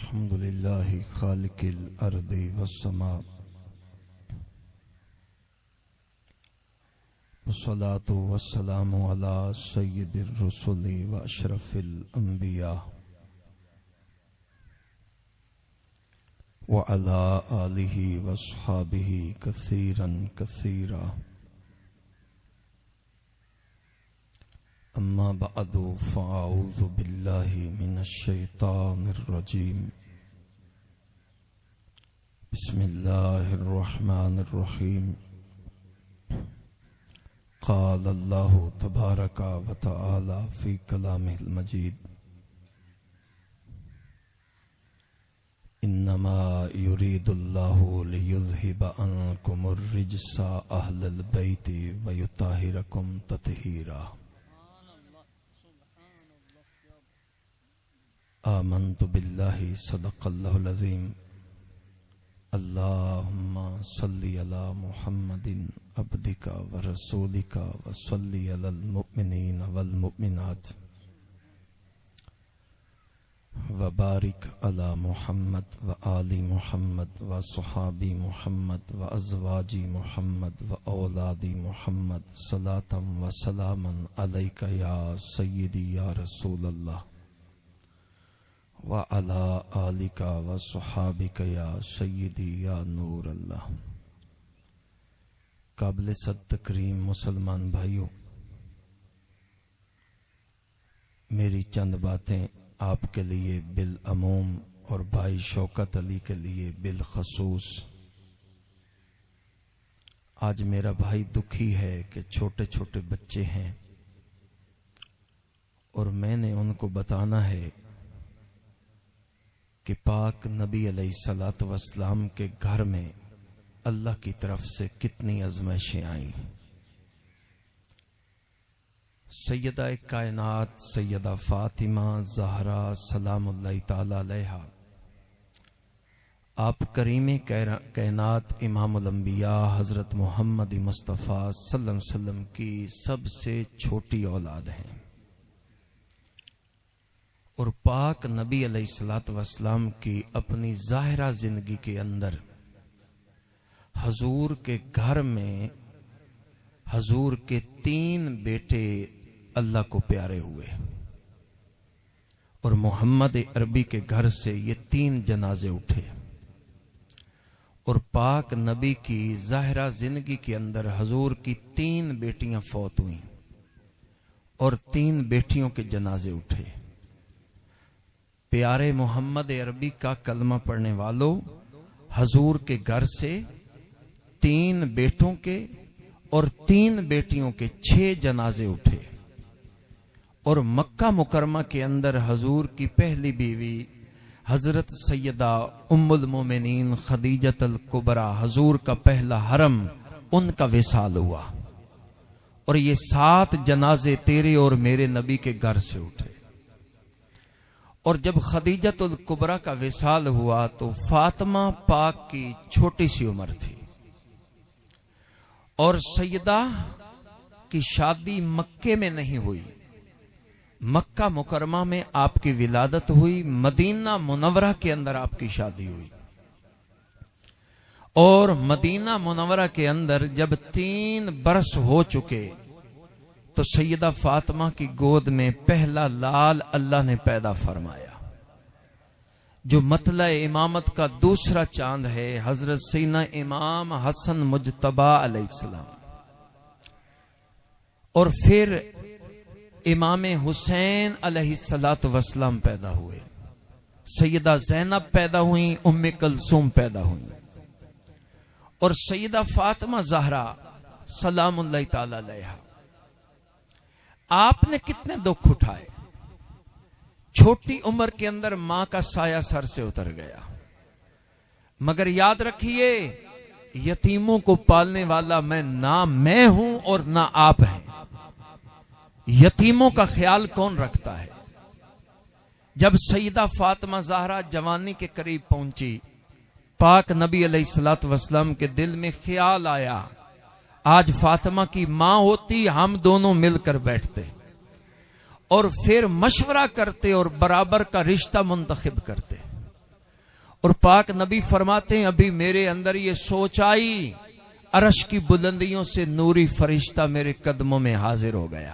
الحمد لله خالق الأرض والسماء والصلاة والسلام على سيد الرسل وأشرف الأنبياء وعلى آله وأصحابه كثيرا كثيرا. أما بعد فأعوذ بالله من الشيطان الرجيم. بسم الله الرحمن الرحيم. قال الله تبارك وتعالى في كلامه المجيد: إنما يريد الله ليذهب عنكم الرجس أهل البيت ويطهركم تطهيرا. آمنت بالله صدق الله العظيم. اللهم صل على محمد عبدك ورسولك وصل على المؤمنين والمؤمنات وبارك على محمد وآل محمد وصحابي محمد وأزواج محمد وأولاد محمد صلاة وسلاما عليك يا سيدي يا رسول الله وعلى آلك وصحابك يا سيدي يا نور اللہ. قابل صد تکریم مسلمان بھائیوں، میری چند باتیں آپ کے لیے بالعموم اور بھائی شوکت علی کے لیے بالخصوص. آج میرا بھائی دکھی ہے کہ چھوٹے چھوٹے بچے ہیں اور میں نے ان کو بتانا ہے کہ پاک نبی علیہ الصلوۃ والسلام کے گھر میں اللہ کی طرف سے کتنی آزمائشیں آئیں. سیدہ کائنات سیدہ فاطمہ زہرا سلام اللہ تعالی علیہا، آپ کریم کائنات امام الانبیاء حضرت محمد مصطفیٰ صلی اللہ علیہ وسلم کی سب سے چھوٹی اولاد ہیں، اور پاک نبی علیہ الصلوۃ والسلام کی اپنی ظاہرہ زندگی کے اندر حضور کے گھر میں حضور کے 3 بیٹے اللہ کو پیارے ہوئے، اور محمد عربی کے گھر سے یہ 3 جنازے اٹھے، اور پاک نبی کی ظاہرہ زندگی کے اندر حضور کی 3 بیٹیاں فوت ہوئیں اور 3 بیٹیوں کے جنازے اٹھے. پیارے محمد عربی کا کلمہ پڑھنے والوں، حضور کے گھر سے 3 بیٹوں کے اور 3 بیٹیوں کے 6 جنازے اٹھے، اور مکہ مکرمہ کے اندر حضور کی پہلی بیوی حضرت سیدہ ام المومنین خدیجہ الکبریٰ، حضور کا پہلا حرم، ان کا وصال ہوا، اور یہ 7 جنازے تیرے اور میرے نبی کے گھر سے اٹھے. اور جب خدیجہ الکبریٰ کا وصال ہوا تو فاطمہ پاک کی چھوٹی سی عمر تھی، اور سیدہ کی شادی مکے میں نہیں ہوئی، مکہ مکرمہ میں آپ کی ولادت ہوئی، مدینہ منورہ کے اندر آپ کی شادی ہوئی. اور مدینہ منورہ کے اندر جب 3 برس ہو چکے تو سیدہ فاطمہ کی گود میں پہلا لال اللہ نے پیدا فرمایا، جو مطلع امامت کا دوسرا چاند ہے، حضرت سیدنا امام حسن مجتبی علیہ السلام. اور پھر امام حسین علیہ السلام پیدا ہوئے، سیدہ زینب پیدا ہوئیں، ام کلثوم پیدا ہوئیں، اور سیدہ فاطمہ زہرا سلام اللہ تعالی علیہا. آپ نے کتنے دکھ اٹھائے، چھوٹی عمر کے اندر ماں کا سایہ سر سے اتر گیا، مگر یاد رکھیے یتیموں کو پالنے والا نہ میں ہوں اور نہ آپ ہیں. یتیموں کا خیال کون رکھتا ہے؟ جب سیدہ فاطمہ زہرا جوانی کے قریب پہنچی، پاک نبی علیہ الصلوۃ والسلام کے دل میں خیال آیا، آج فاطمہ کی ماں ہوتی ہم دونوں مل کر بیٹھتے، اور پھر مشورہ کرتے اور برابر کا رشتہ منتخب کرتے. اور پاک نبی فرماتے ہیں ابھی میرے اندر یہ سوچ آئی، عرش کی بلندیوں سے نوری فرشتہ میرے قدموں میں حاضر ہو گیا.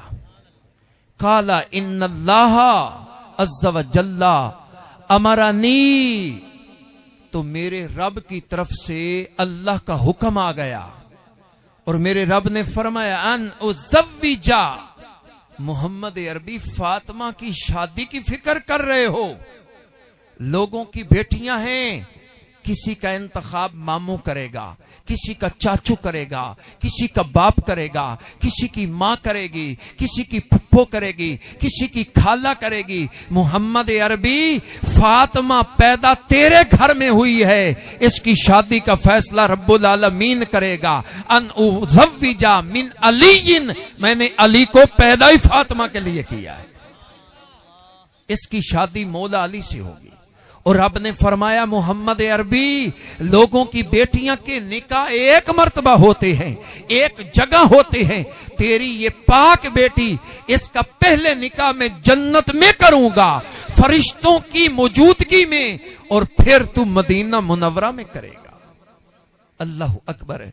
قالا ان اللہ عز وجل امرنی، تو میرے رب کی طرف سے اللہ کا حکم آ گیا اور میرے رب نے فرمایا ان ازوجا، محمد عربی فاطمہ کی شادی کی فکر کر رہے ہو. لوگوں کی بیٹیاں ہیں، کسی کا انتخاب ماموں کرے گا، کسی کا چاچو کرے گا، کسی کا باپ کرے گا، کسی کی ماں کرے گی، کسی کی پھپھو کرے گی، کسی کی خالہ کرے گی. محمد عربی فاطمہ پیدا تیرے گھر میں ہوئی ہے، اس کی شادی کا فیصلہ رب العالمین کرے گا. ان ازوجا من علی، میں نے علی کو پیدا ہی فاطمہ کے لیے کیا ہے، اس کی شادی مولا علی سے ہوگی. اور رب نے فرمایا محمد عربی لوگوں کی بیٹیاں کے نکاح ایک مرتبہ ہوتے ہیں، ایک جگہ ہوتے ہیں. تیری یہ پاک بیٹی، اس کا پہلے نکاح میں جنت میں کروں گا فرشتوں کی موجودگی میں، اور پھر تو مدینہ منورہ میں کرے گا. اللہ اکبر ہے.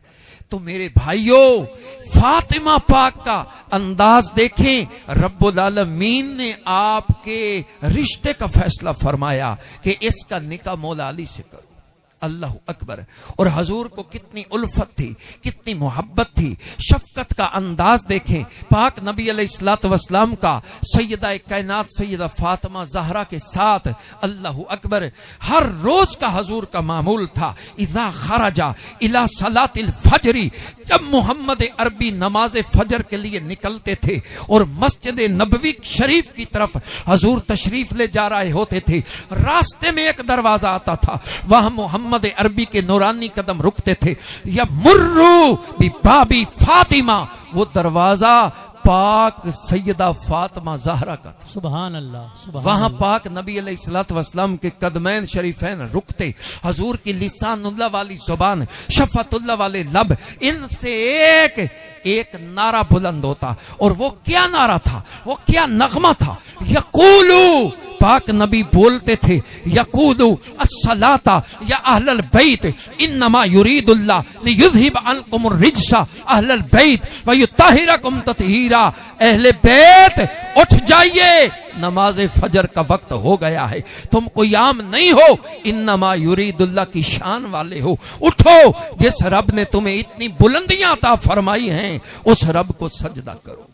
تو میرے بھائیوں فاطمہ پاک کا انداز دیکھیں، رب العالمین نے آپ کے رشتے کا فیصلہ فرمایا کہ اس کا نکاح مولا علی سے کرو. اللہ اکبر. اور حضور کو کتنی الفت تھی، کتنی محبت تھی. شفقت کا انداز دیکھیں پاک نبی علیہ الصلوۃ والسلام کا سیدہ کائنات سیدہ فاطمہ زہرا کے ساتھ. اللہ اکبر. ہر روز کا حضور کا معمول تھا اذا خرج الی صلاۃ الفجر، جب محمد عربی نماز فجر کے لیے نکلتے تھے اور مسجد نبوی شریف کی طرف حضور تشریف لے جا رہے ہوتے تھے، راستے میں ایک دروازہ آتا تھا، وہاں محمد عربی کے نورانی قدم رکتے تھے. یا مرو ببابی فاطمہ، وہ دروازہ پاک سیدہ فاطمہ زہرا کا تھا. سبحان اللہ، سبحان وہاں اللہ. پاک نبی علیہ الصلوۃ والسلام کے قدمین شریفین رکتے، حضور کی لسان اللہ والی زبان، شفت اللہ والے لب، ان سے ایک نعرہ بلند ہوتا. اور وہ کیا نعرہ تھا، وہ کیا نغمہ تھا. یقولو، پاک نبی بولتے تھے، یقولو الصلاۃ یا اہل البیت انما یرید اللہ لیذھب عنکم الرجس اہل البیت ویطہرکم تطہیرا. اہل بیت اٹھ جائیے، نماز فجر کا وقت ہو گیا ہے، تم کوئی عام نہیں ہو، انما یرید اللہ کی شان والے ہو. اٹھو، جس رب نے تمہیں اتنی بلندیاں عطا فرمائی ہیں اس رب کو سجدہ کرو،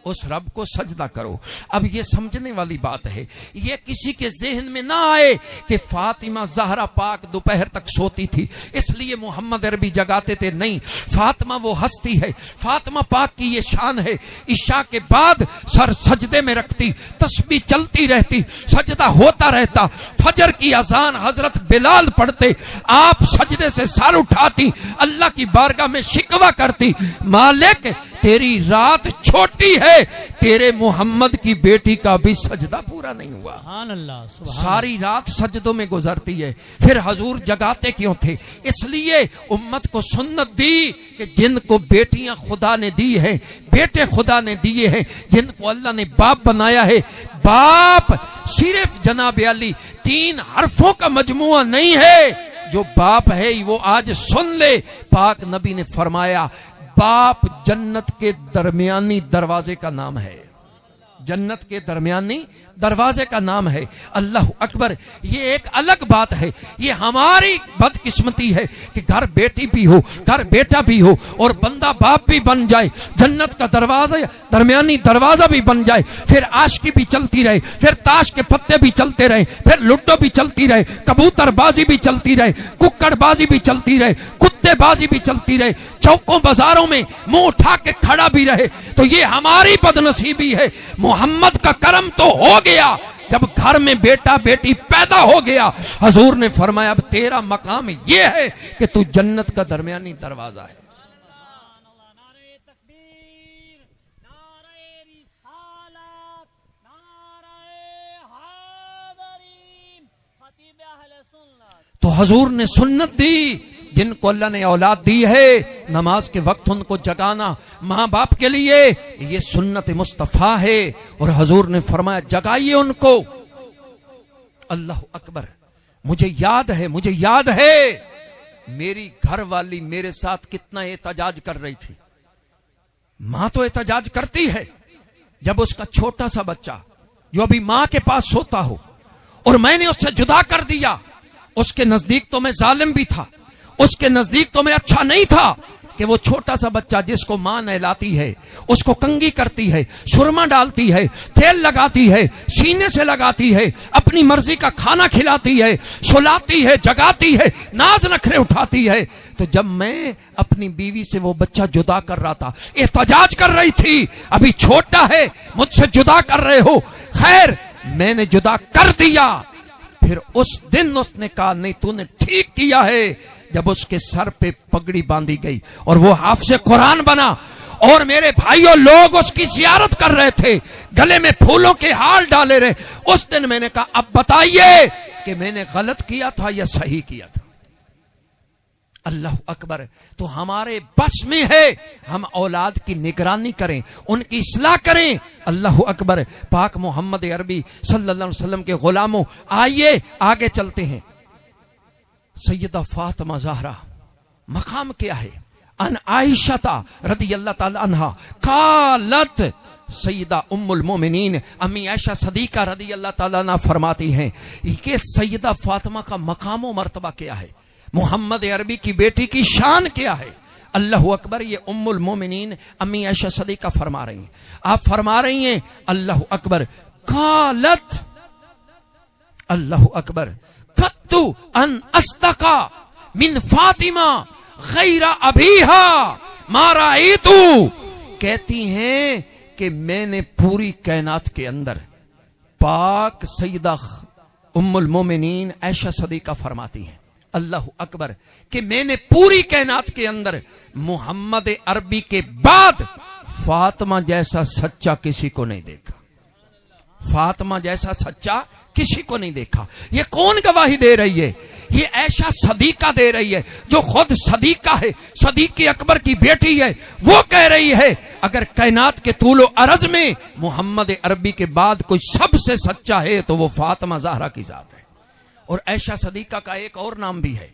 اس رب کو سجدہ کرو. اب یہ سمجھنے والی بات ہے، یہ کسی کے ذہن میں نہ آئے کہ فاطمہ زہرا پاک دوپہر تک سوتی تھی اس لیے محمد عربی جگاتے تھے. نہیں، فاطمہ وہ ہستی ہے، فاطمہ پاک کی یہ شان ہے. عشاء کے بعد سر سجدے میں رکھتی، تسبیح چلتی رہتی، سجدہ ہوتا رہتا. فجر کی اذان حضرت بلال پڑھتے، آپ سجدے سے سر اٹھاتی، اللہ کی بارگاہ میں شکوہ کرتی، مالک تیری رات چھوٹی ہے، تیرے محمد کی بیٹی کا بھی سجدہ پورا نہیں ہوا. سبحان اللہ، سبحان ساری رات سجدوں میں گزرتی ہے. پھر حضور جگاتے کیوں تھے؟ اس لیے امت کو سنت دی کہ جن کو بیٹیاں خدا نے دی ہیں، بیٹے خدا نے دیے ہیں، جن کو اللہ نے باپ بنایا ہے، باپ صرف جناب علی 3 حرفوں کا مجموعہ نہیں ہے. جو باپ ہے وہ آج سن لے، پاک نبی نے فرمایا باپ جنت کے درمیانی دروازے کا نام ہے، جنت کے درمیانی دروازے کا نام ہے. اللہ اکبر. یہ ایک الگ بات ہے، یہ ہماری بدقسمتی ہے کہ گھر بیٹی بھی ہو، گھر بیٹا بھی ہو، اور بندہ باپ بھی بن جائے، جنت کا دروازہ درمیانی دروازہ بھی بن جائے، پھر عاشقی بھی چلتی رہے، پھر تاش کے پتے بھی چلتے رہے، پھر لڈو بھی چلتی رہے، کبوتر بازی بھی چلتی رہے، ککڑ بازی بھی چلتی رہے، کتے بازی بھی چلتی رہے، چوکوں بازاروں میں منہ اٹھا کے کھڑا بھی رہے. تو یہ ہماری بدنصیبی ہے. محمد کا کرم تو ہو گیا جب گھر میں بیٹا بیٹی پیدا ہو گیا. حضور نے فرمایا اب تیرا مقام یہ ہے کہ تو جنت کا درمیانی دروازہ ہے. تو حضور نے سنت دی، جن کو اللہ نے اولاد دی ہے نماز کے وقت ان کو جگانا ماں باپ کے لیے یہ سنت مصطفیٰ ہے. اور حضور نے فرمایا جگائیے ان کو. اللہ اکبر. مجھے یاد ہے میری گھر والی میرے ساتھ کتنا احتجاج کر رہی تھی. ماں تو احتجاج کرتی ہے جب اس کا چھوٹا سا بچہ جو ابھی ماں کے پاس سوتا ہو اور میں نے اس سے جدا کر دیا. اس کے نزدیک تو میں ظالم بھی تھا, اس کے نزدیک تو میں اچھا نہیں تھا کہ وہ چھوٹا سا بچہ جس کو ماں نہلاتی ہے, اس کو کنگھی کرتی ہے, سرما ڈالتی ہے, تیل لگاتی ہے, سینے سے لگاتی ہے, اپنی مرضی کا کھانا کھلاتی ہے, سلاتی ہے, جگاتی ہے, ناز نخرے اٹھاتی ہے. تو جب میں اپنی بیوی سے وہ بچہ جدا کر رہا تھا, احتجاج کر رہی تھی ابھی چھوٹا ہے مجھ سے جدا کر رہے ہو. خیر میں نے جدا کر دیا. پھر اس دن اس نے کہا نہیں تو نے ٹھیک کیا ہے. جب اس کے سر پہ پگڑی باندھی گئی اور وہ حافظ قرآن بنا اور میرے بھائیوں لوگ اس کی زیارت کر رہے تھے, گلے میں پھولوں کے ہار ڈالے رہے, اس دن میں نے کہا اب بتائیے کہ میں نے غلط کیا تھا یا صحیح کیا تھا. اللہ اکبر. تو ہمارے بس میں ہے ہم اولاد کی نگرانی کریں, ان کی اصلاح کریں. اللہ اکبر. پاک محمد عربی صلی اللہ علیہ وسلم کے غلاموں, آئیے آگے چلتے ہیں. سیدہ فاطمہ زہرا مقام کیا ہے؟ ان عائشہ رضی اللہ تعالی عنہا قالت, سیدہ ام المومنین امی عائشہ صدیقہ رضی اللہ تعالی عنہ فرماتی ہیں کہ سیدہ فاطمہ کا مقام و مرتبہ کیا ہے, محمد عربی کی بیٹی کی شان کیا ہے. اللہ اکبر. یہ ام المومنین امی عائشہ صدیقہ فرما رہی ہیں. آپ فرما رہی ہیں اللہ اکبر. قالت, اللہ اکبر, قط ان استقا من فاطمہ غیر ابیہا ما رأیتو. کہتی ہیں کہ میں نے پوری کائنات کے اندر, پاک سیدہ ام المومنین عائشہ صدیقہ فرماتی ہیں اللہ اکبر, کہ میں نے پوری کائنات کے اندر محمد عربی کے بعد فاطمہ جیسا سچا کسی کو نہیں دیکھا. فاطمہ جیسا سچا کسی کو نہیں دیکھا. یہ کون گواہی دے رہی ہے؟ یہ عائشہ صدیقہ دے رہی ہے جو خود صدیقہ ہے, صدیق اکبر کی بیٹی ہے. وہ کہہ رہی ہے اگر کائنات کے طول و عرض میں محمد عربی کے بعد کوئی سب سے سچا ہے تو وہ فاطمہ زہرا کی ذات ہے. اور عائشہ صدیقہ کا ایک اور نام بھی ہے,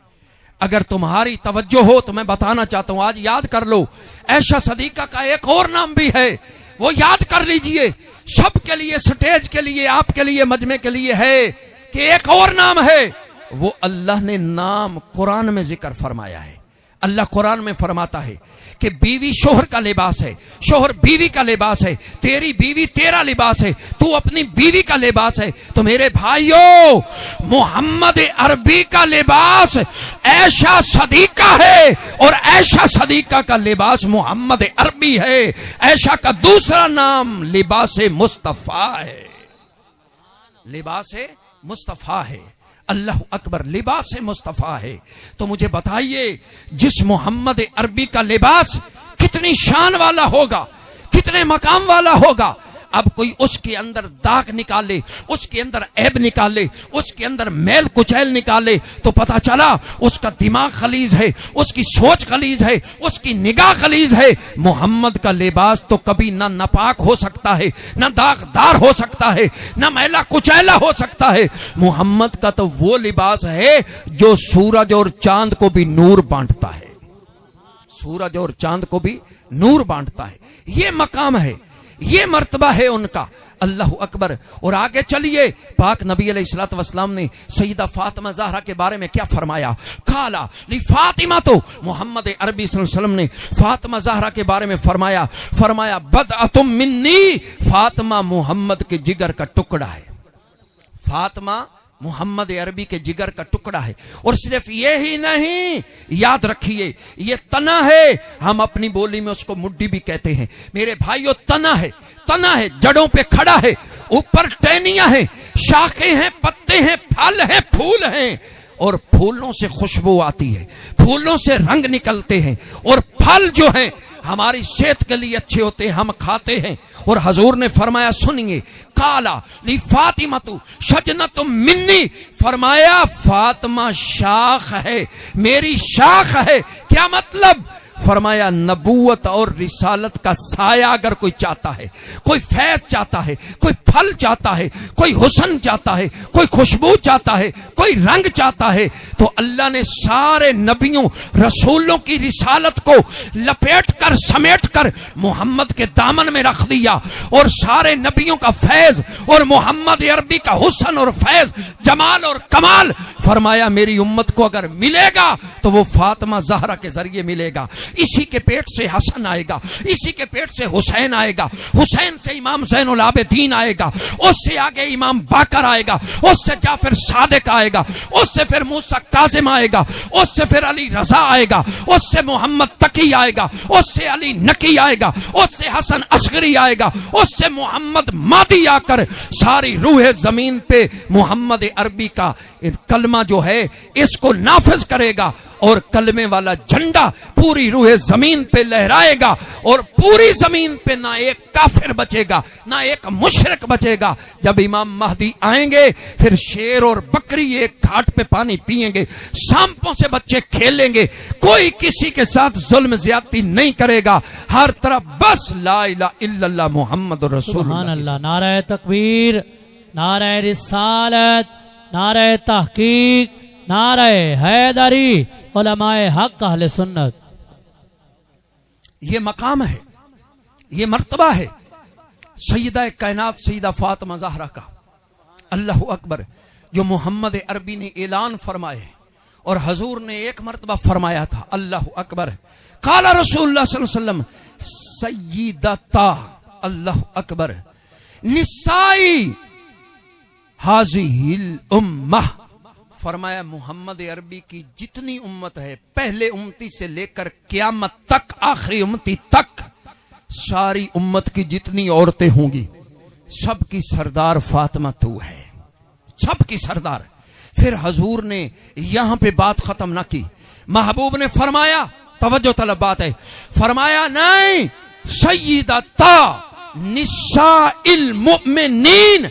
اگر تمہاری توجہ ہو تو میں بتانا چاہتا ہوں, آج یاد کر لو. عائشہ صدیقہ کا ایک اور نام بھی ہے, وہ یاد کر لیجئے. سب کے لیے, سٹیج کے لیے, آپ کے لیے, مجمع کے لیے ہے کہ ایک اور نام ہے. وہ اللہ نے نام قرآن میں ذکر فرمایا ہے. اللہ قرآن میں فرماتا ہے کہ بیوی شوہر کا لباس ہے, شوہر بیوی کا لباس ہے, تیری بیوی تیرا لباس ہے, تو اپنی بیوی کا لباس ہے. تو میرے بھائیوں محمد عربی کا لباس عائشہ صدیقہ ہے اور عائشہ صدیقہ کا لباس محمد عربی ہے. عائشہ کا دوسرا نام لباس مصطفیٰ ہے, لباس مصطفیٰ ہے. اللہ اکبر. لباس مصطفیٰ ہے. تو مجھے بتائیے جس محمد عربی کا لباس کتنی شان والا ہوگا, کتنے مقام والا ہوگا. اب کوئی اس کے اندر داغ نکالے, اس کے اندر عیب نکالے, اس کے اندر میل کچیل نکالے تو پتا چلا اس کا دماغ غلیظ ہے, اس کی سوچ غلیظ ہے, اس کی نگاہ غلیظ ہے. محمد کا لباس تو کبھی نہ ناپاک ہو سکتا ہے, نہ داغدار ہو سکتا ہے, نہ میلا کچیلا ہو سکتا ہے. محمد کا تو وہ لباس ہے جو سورج اور چاند کو بھی نور بانٹتا ہے, سورج اور چاند کو بھی نور بانٹتا ہے. یہ مقام ہے, یہ مرتبہ ہے ان کا. اللہ اکبر. اور آگے چلیے, پاک نبی علیہ الصلوۃ والسلام نے سیدہ فاطمہ زہرا کے بارے میں کیا فرمایا؟ قالا لفاطمہ, تو محمد عربی صلی اللہ علیہ وسلم نے فاطمہ زہرا کے بارے میں فرمایا بدعۃ منی, فاطمہ محمد کے جگر کا ٹکڑا ہے. فاطمہ محمد عربی کے جگر کا ٹکڑا ہے. اور صرف یہی نہیں, یاد رکھیے یہ تنا ہے, ہم اپنی بولی میں اس کو مڈی بھی کہتے ہیں. میرے بھائیو تنا ہے, تنا ہے, جڑوں پہ کھڑا ہے, اوپر ٹہنیاں ہیں, شاخیں ہیں, پتے ہیں, پھل ہیں, پھول ہیں, اور پھولوں سے خوشبو آتی ہے, پھولوں سے رنگ نکلتے ہیں, اور پھل جو ہیں ہماری صحت کے لیے اچھے ہوتے ہیں, ہم کھاتے ہیں. اور حضور نے فرمایا سنیے, قالا لفاطمہ شجنۃ منی, فرمایا فاطمہ شاخ ہے, میری شاخ ہے. کیا مطلب؟ فرمایا نبوت اور رسالت کا سایہ اگر کوئی چاہتا ہے, کوئی فیض چاہتا ہے, کوئی پھل چاہتا ہے، کوئی حسن چاہتا ہے، کوئی خوشبو چاہتا ہے، کوئی رنگ چاہتا ہے، تو اللہ نے سارے نبیوں رسولوں کی رسالت کو لپیٹ کر سمیٹ کر محمد کے دامن میں رکھ دیا، اور سارے نبیوں کا فیض اور محمد عربی کا حسن اور فیض، جمال اور کمال، فرمایا میری امت کو اگر ملے گا تو وہ فاطمہ زہرا کے ذریعے ملے گا۔ اسی کے پیٹ سے حسن آئے گا، اسی کے پیٹ سے حسین آئے گا، حسین سے امام زین العابدین آئے گا، اس سے آگے امام باقر آئے گا، اس سے جعفر صادق آئے گا، اس سے پھر موسیٰ کاظم آئے گا، اس سے پھر علی رضا آئے گا، اس سے محمد تقی آئے گا، اس سے علی نقی آئے گا، اس سے حسن اصغری آئے گا، اس سے محمد مادی آ کر ساری روح زمین پہ محمد عربی کا کلمہ جو ہے اس کو نافذ کرے گا، اور کلمے والا جھنڈا پوری روح زمین پہ لہرائے گا، اور پوری زمین پہ نہ ایک کافر بچے گا، نہ ایک مشرک بچے گا۔ جب امام مہدی آئیں گے پھر شیر اور بکری ایک گھاٹ پہ پانی پیئیں گے، سانپوں سے بچے کھیلیں گے، کوئی کسی کے ساتھ ظلم زیادتی نہیں کرے گا، ہر طرف بس لا الہ الا اللہ محمد رسول سبحان اللہ۔ اللہ۔ نعرہ تکبیر، نعرہ رسالت، نعرہ تحقیق، نعرہ حیدری، علماء حق اہل سنت۔ یہ مقام ہے، یہ مرتبہ ہے سیدہ کائنات سیدہ فاطمہ زہرا کا، اللہ اکبر، جو محمد عربی نے اعلان فرمائے اور حضور نے ایک مرتبہ فرمایا تھا، اللہ اکبر، قال رسول اللہ صلی اللہ علیہ وسلم سیدتا، اللہ اکبر، نسائی ہذہ الامہ، فرمایا محمد عربی کی جتنی امت ہے، پہلے امتی سے لے کر قیامت تک، آخری امتی تک، ساری امت کی جتنی عورتیں ہوں گی سب کی سردار فاطمہ تو ہے، سب کی سردار۔ پھر حضور نے یہاں پہ بات ختم نہ کی، محبوب نے فرمایا، توجہ طلب بات ہے، فرمایا نہیں، سیدتا نساء المؤمنین،